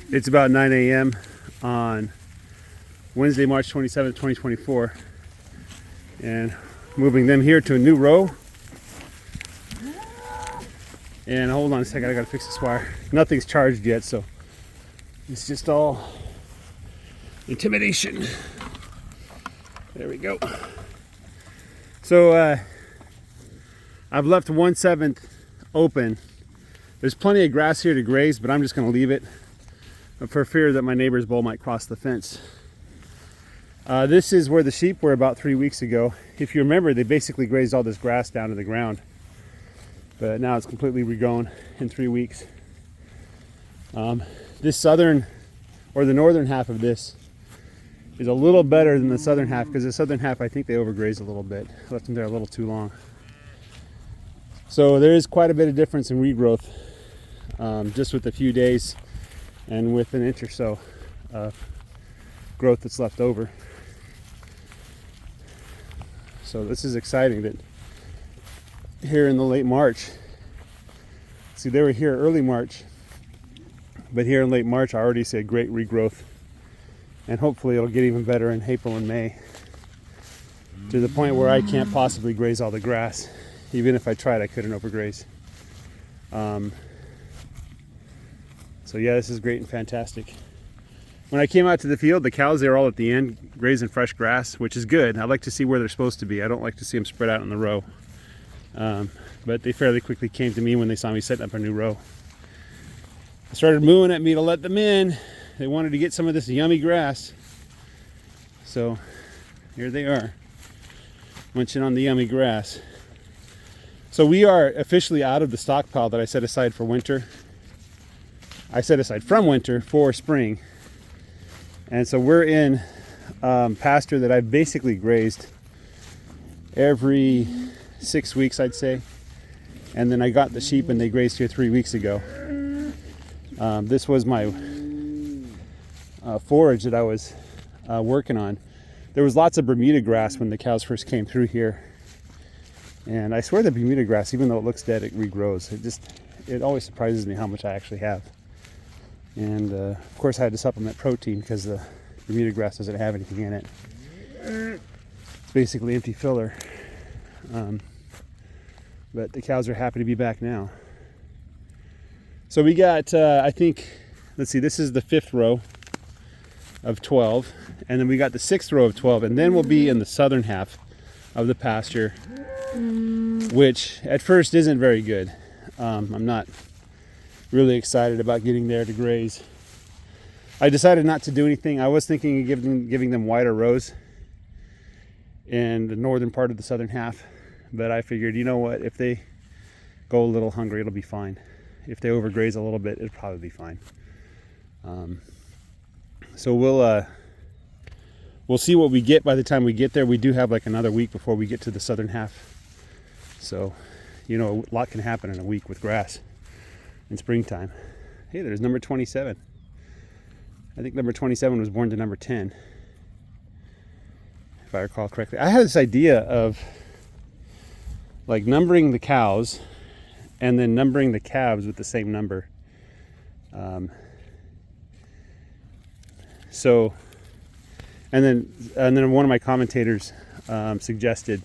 It's about 9 a.m. on Wednesday, March 27th, 2024, and moving them here to a new row. And hold on a second, I gotta fix this wire. Nothing's charged yet, so it's just all intimidation. There we go. So I've left 1/7 open. There's plenty of grass here to graze, but I'm just gonna leave it for fear that my neighbor's bull might cross the fence. This is where the sheep were about 3 weeks ago. If you remember, they basically grazed all this grass down to the ground, but now it's completely regrown in 3 weeks. This southern, or the northern half of this, is a little better than the southern half, because the southern half, I think they overgrazed a little bit. Left them there a little too long. So there is quite a bit of difference in regrowth, just with a few days and with an inch or so of growth that's left over. So this is exciting that here in the late March, see, they were here early March, but here in late March I already see a great regrowth, and hopefully it'll get even better in April and May, to the point where I can't possibly graze all the grass. Even if I tried, I couldn't overgraze. So yeah, this is great and fantastic. When I came out to the field, the cows, they were all at the end grazing fresh grass, which is good. I like to see where they're supposed to be. I don't like to see them spread out in the row. But they fairly quickly came to me when they saw me setting up a new row. They started mooing at me to let them in. They wanted to get some of this yummy grass. So here they are, munching on the yummy grass. So we are officially out of the stockpile that I set aside for winter. I set aside from winter for spring. And so we're in pasture that I've basically grazed every 6 weeks, I'd say. And then I got the sheep and they grazed here 3 weeks ago. This was my forage that I was working on. There was lots of Bermuda grass when the cows first came through here. And I swear the Bermuda grass, even though it looks dead, it regrows. It always surprises me how much I actually have. And of course I had to supplement protein because the Bermuda grass doesn't have anything in it. It's basically empty filler. But the cows are happy to be back now. So we got, I think, let's see, this is the 5th row of 12. And then we got the 6th row of 12. And then we'll be in the southern half of the pasture, which at first isn't very good. I'm not really excited about getting there to graze. I decided not to do anything. I was thinking of giving them wider rows in the northern part of the southern half, but I figured, you know what, if they go a little hungry, it'll be fine. If they overgraze a little bit, it'll probably be fine. So we'll see what we get by the time we get there. We do have like another week before we get to the southern half. So, you know, a lot can happen in a week with grass in springtime. Hey, there's number 27. I think number 27 was born to number 10, if I recall correctly. I had this idea of like numbering the cows and then numbering the calves with the same number. And then one of my commentators suggested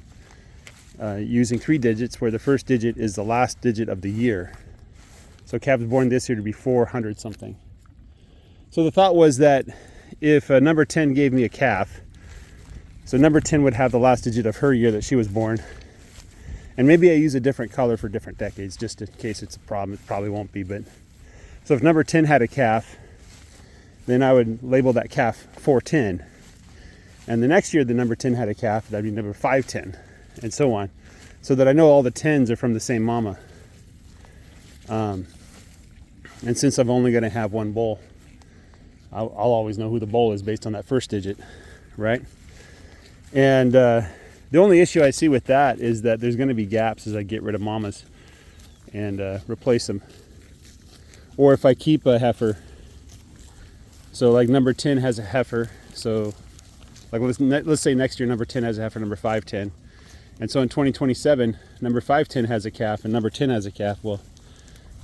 using 3 digits, where the first digit is the last digit of the year. So calves born this year to be 400 something. So the thought was that if number 10 gave me a calf, so number 10 would have the last digit of her year that she was born. And maybe I use a different color for different decades, just in case it's a problem. It probably won't be, but so if number 10 had a calf, then I would label that calf 410. And the next year the number 10 had a calf, that'd be number 510, and so on. So that I know all the 10s are from the same mama. And since I'm only going to have one bull, I'll always know who the bull is based on that first digit, right? And the only issue I see with that is that there's going to be gaps as I get rid of mamas and replace them. Or if I keep a heifer, so like number 10 has a heifer, so like let's say next year number 10 has a heifer, number 510. And so in 2027, number 510 has a calf and number 10 has a calf. Well,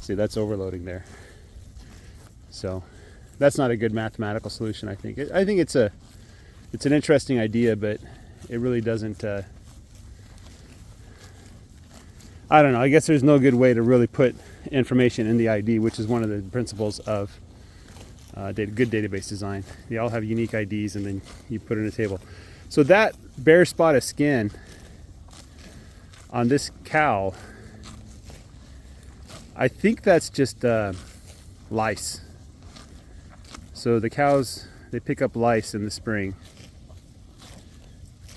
see, that's overloading there. So that's not a good mathematical solution. I think it's an interesting idea, but it really doesn't. I don't know. I guess there's no good way to really put information in the ID, which is one of the principles of good database design. They all have unique IDs, and then you put it in a table. So that bare spot of skin on this cow, I think that's just lice. So the cows, they pick up lice in the spring.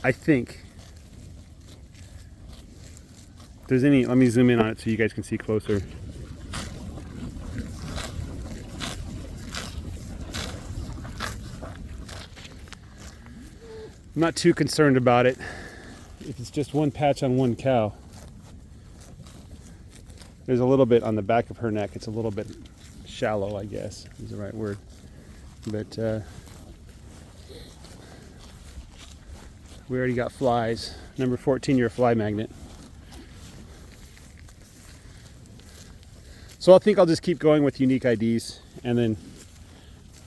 I think. If there's any, let me zoom in on it so you guys can see closer. I'm not too concerned about it if it's just one patch on one cow. There's a little bit on the back of her neck. It's a little bit shallow, I guess is the right word. But we already got flies. Number 14, you're a fly magnet. So I think I'll just keep going with unique IDs and then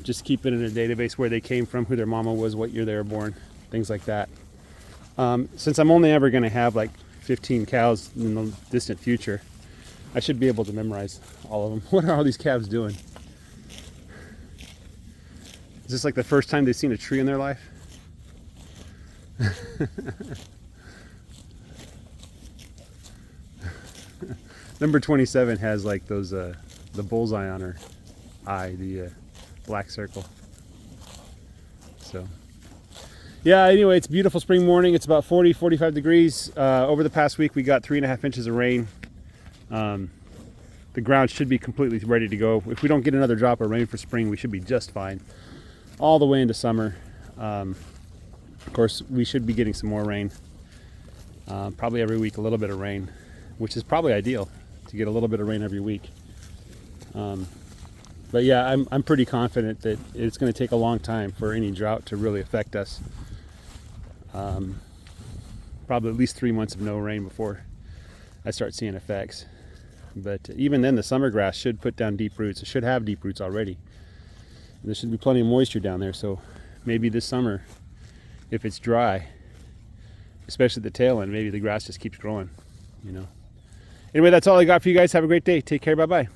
just keep it in a database where they came from, who their mama was, what year they were born, things like that. Since I'm only ever going to have like 15 cows in the distant future, I should be able to memorize all of them. What are all these calves doing? Is this like the first time they've seen a tree in their life? Number 27 has like those the bullseye on her eye, the black circle. So yeah, anyway, it's a beautiful spring morning. It's about 40-45 degrees. Over the past week we got 3.5 inches of rain. The ground should be completely ready to go. If we don't get another drop of rain for spring, we should be just fine all the way into summer. Of course, we should be getting some more rain. Probably every week a little bit of rain, which is probably ideal to get a little bit of rain every week. But yeah, I'm pretty confident that it's going to take a long time for any drought to really affect us. Probably at least 3 months of no rain before I start seeing effects. But even then, the summer grass should put down deep roots. It should have deep roots already. And there should be plenty of moisture down there. So maybe this summer, if it's dry, especially at the tail end, maybe the grass just keeps growing, you know. Anyway, that's all I got for you guys. Have a great day. Take care. Bye-bye.